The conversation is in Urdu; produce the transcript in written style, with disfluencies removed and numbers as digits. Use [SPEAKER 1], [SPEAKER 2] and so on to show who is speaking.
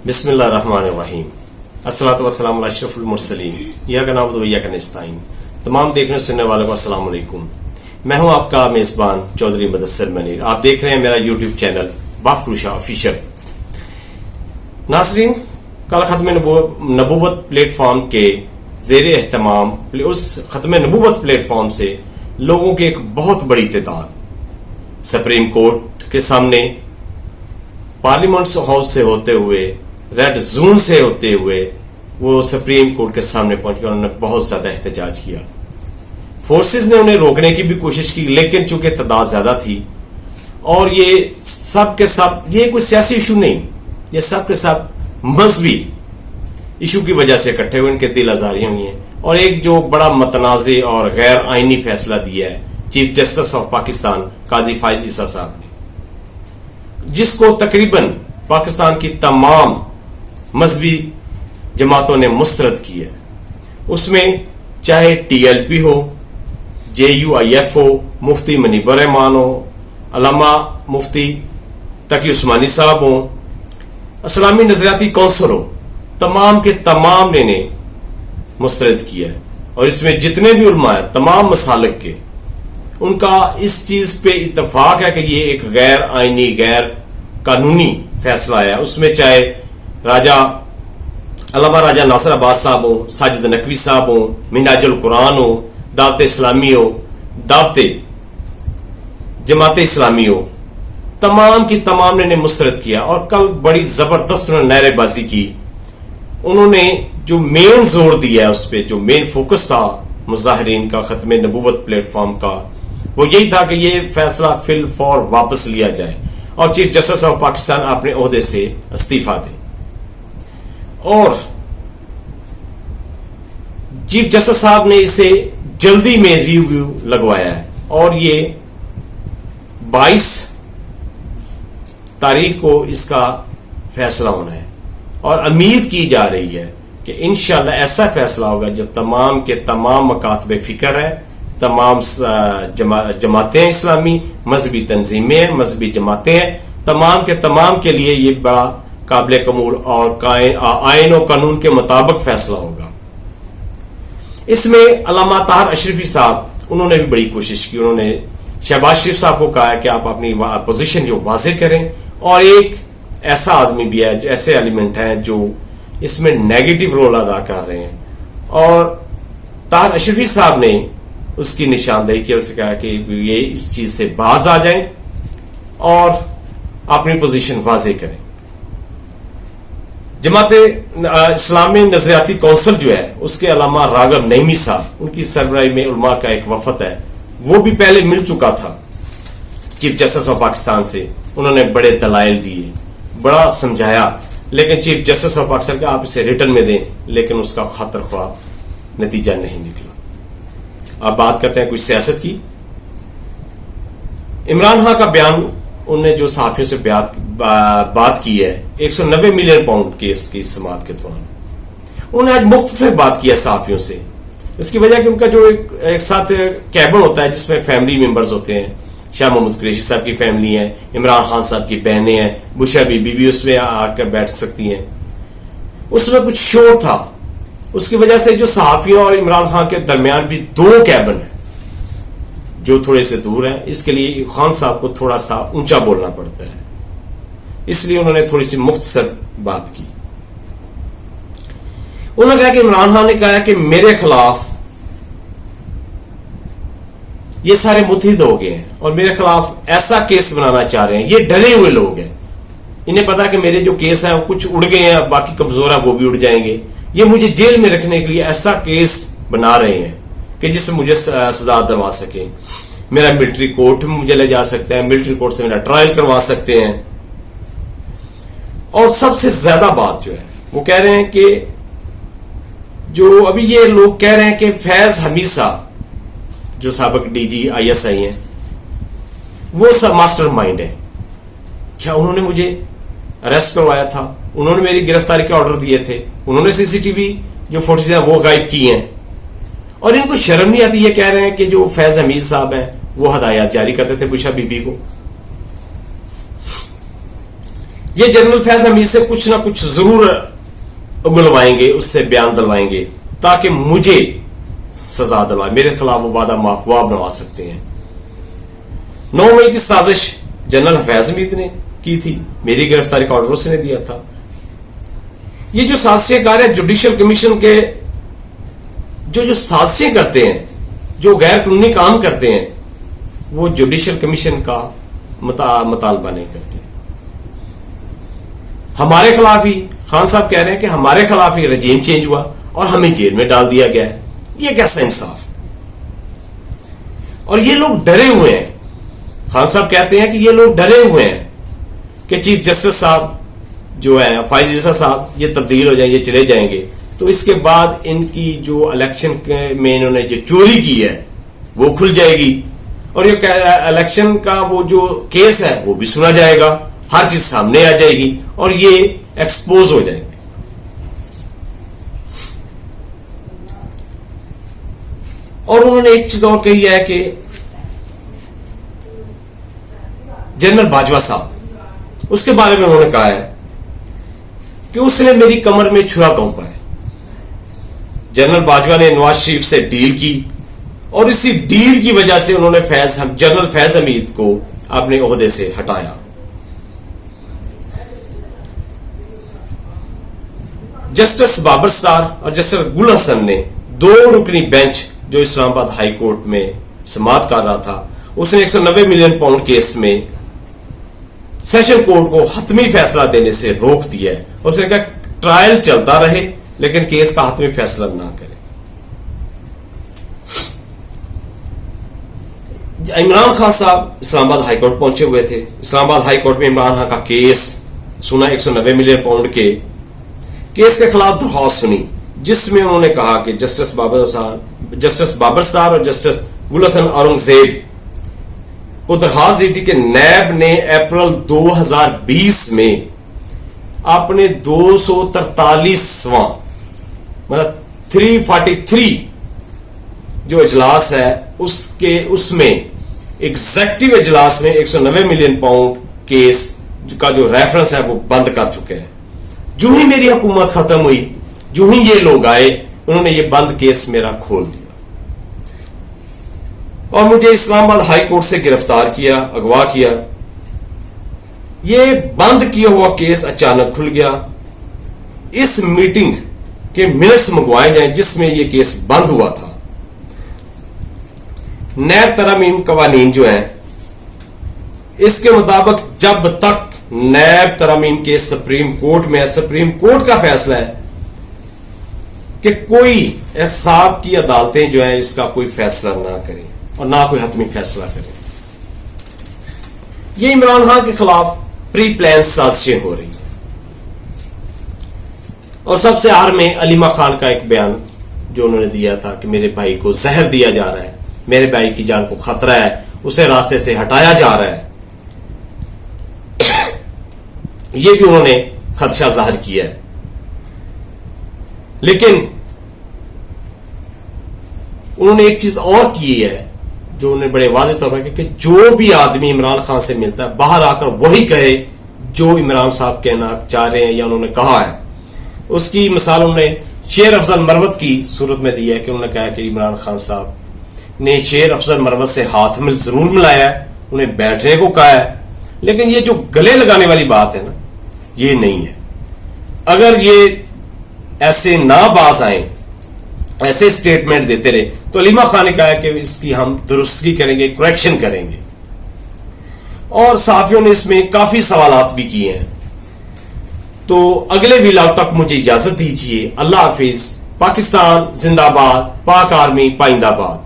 [SPEAKER 1] بسم اللہ الرحمن الرحیم الصلاۃ والسلام علی اشرف المرسلین ایاک نعبد و ایاک نستعین۔ تمام دیکھنے سننے والوں کو السلام علیکم۔ میں ہوں آپ کا میزبان چودھری مدثر منیر۔ آپ دیکھ رہے ہیں میرا یوٹیوب چینل بافروشا آفیشل۔ ناظرین، کل ختم نبوت پلیٹ فارم کے زیر اہتمام اس ختم نبوت پلیٹ فارم سے لوگوں کی ایک بہت بڑی تعداد سپریم کورٹ کے سامنے، پارلیمنٹ ہاؤس سے ہوتے ہوئے، ریڈ زون سے ہوتے ہوئے وہ سپریم کورٹ کے سامنے پہنچ کر انہوں نے بہت زیادہ احتجاج کیا۔ فورسز نے انہیں روکنے کی بھی کوشش کی، لیکن چونکہ تعداد زیادہ تھی اور یہ سب کے سب یہ کوئی سیاسی ایشو نہیں، یہ سب کے سب مذہبی ایشو کی وجہ سے اکٹھے ہوئے، ان کے دل آزاریاں ہوئی ہیں۔ اور ایک جو بڑا متنازع اور غیر آئینی فیصلہ دیا ہے چیف جسٹس آف پاکستان قاضی فائز عیسیٰ صاحب نے، جس کو تقریباً پاکستان کی تمام مذہبی جماعتوں نے مسترد کیا ہے۔ اس میں چاہے ٹی ایل پی ہو، JUIF ہو، مفتی منیب الرحمان ہو، علامہ مفتی تقی عثمانی صاحب ہوں، اسلامی نظریاتی کونسل ہو، تمام کے تمام نے انہیں مسترد کیا ہے۔ اور اس میں جتنے بھی علماء ہیں تمام مسالک کے، ان کا اس چیز پہ اتفاق ہے کہ یہ ایک غیر آئینی غیر قانونی فیصلہ ہے۔ اس میں چاہے علامہ راجہ ناصر عباس صاحب ہو، ساجد نقوی صاحب ہو، منہاج القرآن ہو، دعوت اسلامی ہو، دعوت جماعت اسلامی ہو، تمام کی تمام نے انہیں مسترد کیا۔ اور کل بڑی زبردست انہوں نے نعرے بازی کی۔ انہوں نے جو مین زور دیا ہے، اس پہ جو مین فوکس تھا مظاہرین کا ختم نبوت پلیٹ فارم کا، وہ یہی تھا کہ یہ فیصلہ فی الفور واپس لیا جائے اور چیف جسٹس آف پاکستان اپنے عہدے سے استعفیٰ دے۔ اور چیف جسٹس صاحب نے اسے جلدی میں ریویو لگوایا ہے اور یہ 22 تاریخ کو اس کا فیصلہ ہونا ہے، اور امید کی جا رہی ہے کہ انشاءاللہ ایسا فیصلہ ہوگا جو تمام کے تمام مکاتب فکر ہے، تمام جماعتیں اسلامی، مذہبی تنظیمیں ہیں، مذہبی جماعتیں ہیں، تمام کے تمام کے لیے یہ بڑا قابل قبول اور آئین و قانون کے مطابق فیصلہ ہوگا۔ اس میں علامہ طاہر اشرفی صاحب انہوں نے بھی بڑی کوشش کی۔ انہوں نے شہباز شریف صاحب کو کہا کہ آپ اپنی پوزیشن جو واضح کریں، اور ایک ایسا آدمی بھی ہے، ایسے ایلیمنٹ ہیں جو اس میں نیگیٹو رول ادا کر رہے ہیں، اور طاہر اشرفی صاحب نے اس کی نشاندہی کی، اسے کہا کہ یہ اس چیز سے باز آ جائیں اور اپنی پوزیشن واضح کریں۔ جماعت اسلامی نظریاتی کونسل جو ہے، اس کے علامہ راغب نعیمی صاحب، ان کی سربراہی میں علماء کا ایک وفد ہے، وہ بھی پہلے مل چکا تھا چیف جسٹس آف پاکستان سے۔ انہوں نے بڑے دلائل دیے، بڑا سمجھایا، لیکن چیف جسٹس آف پاکستان کا آپ اسے ریٹرن میں دیں، لیکن اس کا خاطر خواہ نتیجہ نہیں نکلا۔ آپ بات کرتے ہیں کوئی سیاست کی۔ عمران خان کا بیان، انہوں نے جو صحافیوں سے بات کی ہے 190 ملین پاؤنڈ کیس کی سماعت کے دوران، انہوں نے آج مختصر بات کی ہے صحافیوں سے۔ اس کی وجہ کہ ان کا جو ایک ساتھ کیبن ہوتا ہے جس میں فیملی ممبرز ہوتے ہیں، شاہ محمود قریشی صاحب کی فیملی ہے، عمران خان صاحب کی بہنیں ہیں، بشا بی بی اس میں آ کر بیٹھ سکتی ہیں، اس میں کچھ شور تھا۔ اس کی وجہ سے جو صحافیوں اور عمران خان کے درمیان بھی 2 کیبن ہیں جو تھوڑے سے دور ہیں، اس کے لیے خان صاحب کو تھوڑا سا اونچا بولنا پڑتا ہے، اس لیے انہوں نے تھوڑی سی مختصر بات کی۔ انہوں نے کہا کہ عمران خان نے کہا کہ میرے خلاف یہ سارے متحد ہو گئے ہیں اور میرے خلاف ایسا کیس بنانا چاہ رہے ہیں، یہ ڈرے ہوئے لوگ ہیں، انہیں پتا کہ میرے جو کیس ہیں کچھ اڑ گئے ہیں، باقی کمزور ہیں وہ بھی اڑ جائیں گے، یہ مجھے جیل میں رکھنے کے لیے ایسا کیس بنا رہے ہیں کہ جس سے مجھے سزا دلوا سکیں، میرا ملٹری کورٹ میں مجھے لے جا سکتے ہیں، ملٹری کورٹ سے میرا ٹرائل کروا سکتے ہیں۔ اور سب سے زیادہ بات جو ہے وہ کہہ رہے ہیں کہ جو ابھی یہ لوگ کہہ رہے ہیں کہ فیض حمید صاحب جو سابق DG ISI ہیں، وہ سب ماسٹر مائنڈ ہے۔ کیا انہوں نے مجھے اریسٹ کروایا تھا؟ انہوں نے میری گرفتاری کے آرڈر دیے تھے، انہوں نے CCTV جو فوٹیج ہیں وہ غائب کی ہیں، اور ان کو شرم نہیں آتی؟ یہ کہہ رہے ہیں کہ جو فیض حمید صاحب ہیں وہ ہدایات جاری کرتے تھے بشا بی بی کو۔ یہ جنرل فیض حمید سے کچھ نہ کچھ ضرور اگلوائیں گے، اس سے بیان دلوائیں گے تاکہ مجھے سزا دلوائے، میرے خلاف وہ وعدہ ماخواب بنوا سکتے ہیں۔ 9 مئی کی سازش جنرل فیض حمید نے کی تھی، میری گرفتاری کا آرڈر اس نے دیا تھا۔ یہ جو سازشیں کار ہیں جوڈیشل کمیشن کے جو سازشیں کرتے ہیں، جو غیر قانونی کام کرتے ہیں، وہ جوڈیشل کمیشن کا مطالبہ نہیں کرتے۔ ہمارے خلاف ہی خان صاحب کہہ رہے ہیں کہ ہمارے خلاف ہی رجیم چینج ہوا اور ہمیں جیل میں ڈال دیا گیا ہے، یہ کیسا انصاف؟ اور یہ لوگ ڈرے ہوئے ہیں، خان صاحب کہتے ہیں کہ یہ لوگ ڈرے ہوئے ہیں کہ چیف جسٹس صاحب جو ہے فائز عیسیٰ صاحب یہ تبدیل ہو جائیں، یہ چلے جائیں گے تو اس کے بعد ان کی جو الیکشن میں انہوں نے جو چوری کی ہے وہ کھل جائے گی، اور یہ الیکشن کا وہ جو کیس ہے وہ بھی سنا جائے گا، ہر چیز سامنے آ جائے گی اور یہ ایکسپوز ہو جائے گی۔ اور انہوں نے ایک چیز اور کہی ہے کہ جنرل باجوہ صاحب، اس کے بارے میں انہوں نے کہا ہے کہ اس نے میری کمر میں چھرا گھونپا ہے۔ جنرل باجوہ نے نواز شریف سے ڈیل کی اور اسی ڈیل کی وجہ سے انہوں نے جنرل فیض حمید کو اپنے عہدے سے ہٹایا۔ جسٹس بابر سٹار اور جسٹس گل حسن نے 2 رکنی بینچ جو اسلام آباد ہائی کورٹ میں سماعت کر رہا تھا، اس نے 190 ملین پاؤنڈ کیس میں سیشن کورٹ کو حتمی فیصلہ دینے سے روک دیا ہے۔ اس نے کہا ٹرائل چلتا رہے لیکن کیس کا حتمی فیصلہ نہ کرے۔ عمران خان صاحب اسلام آباد ہائی کورٹ پہنچے ہوئے تھے۔ اسلام آباد ہائی کورٹ میں عمران خان کا کیس سنا، 190 ملین پاؤنڈ کے کیس کے خلاف درخواست سنی، جس میں انہوں نے کہا کہ جسٹس بابر سٹار اور جسٹس گل حسن اورنگزیب کو درخواست دی تھی کہ نیب نے اپریل 2020 میں اپنے 243واں مطلب 343 جو اجلاس ہے اس میں ایگزیکٹو اجلاس میں 190 ملین پاؤنڈ کیس کا جو ریفرنس ہے وہ بند کر چکے ہیں۔ جو ہی میری حکومت ختم ہوئی، جو ہی یہ لوگ آئے، انہوں نے یہ بند کیس میرا کھول دیا اور مجھے اسلام آباد ہائی کورٹ سے گرفتار کیا، اغوا کیا۔ یہ بند کیا ہوا کیس اچانک کھل گیا۔ اس میٹنگ کے منٹس منگوائے جائیں جس میں یہ کیس بند ہوا تھا۔ نیب ترامیم قوانین جو ہیں اس کے مطابق جب تک نیب ترامیم کے سپریم کورٹ میں، سپریم کورٹ کا فیصلہ ہے کہ کوئی احتساب کی عدالتیں جو ہیں اس کا کوئی فیصلہ نہ کریں اور نہ کوئی حتمی فیصلہ کریں۔ یہ عمران خان کے خلاف پری پلان سازشیں ہو رہی ہیں۔ اور سب سے آخر میں علیمہ خان کا ایک بیان جو انہوں نے دیا تھا کہ میرے بھائی کو زہر دیا جا رہا ہے، میرے بھائی کی جان کو خطرہ ہے، اسے راستے سے ہٹایا جا رہا ہے، یہ بھی انہوں نے خدشہ ظاہر کیا ہے۔ لیکن انہوں نے ایک چیز اور کی ہے جو انہیں بڑے واضح طور پر کہ جو بھی آدمی عمران خان سے ملتا ہے باہر آ کر وہی کہے جو عمران صاحب کہنا چاہ رہے ہیں یا انہوں نے کہا ہے۔ اس کی مثال انہوں نے شیر افضل مروت کی صورت میں دی ہے کہ انہوں نے کہا کہ عمران خان صاحب نے شیر افضل مروت سے ہاتھ مل ضرور ملایا ہے، انہیں بیٹھنے کو کہا ہے، لیکن یہ جو گلے لگانے والی بات ہے نا، یہ نہیں ہے۔ اگر یہ ایسے نہ باز آئیں، ایسے سٹیٹمنٹ دیتے رہے تو علیمہ خان نے کہا کہ اس کی ہم درستگی کریں گے، کریکشن کریں گے۔ اور صحافیوں نے اس میں کافی سوالات بھی کیے ہیں۔ تو اگلے ویلاگ تک مجھے اجازت دیجیے۔ اللہ حافظ۔ پاکستان زندہ باد، پاک آرمی پائندہ باد۔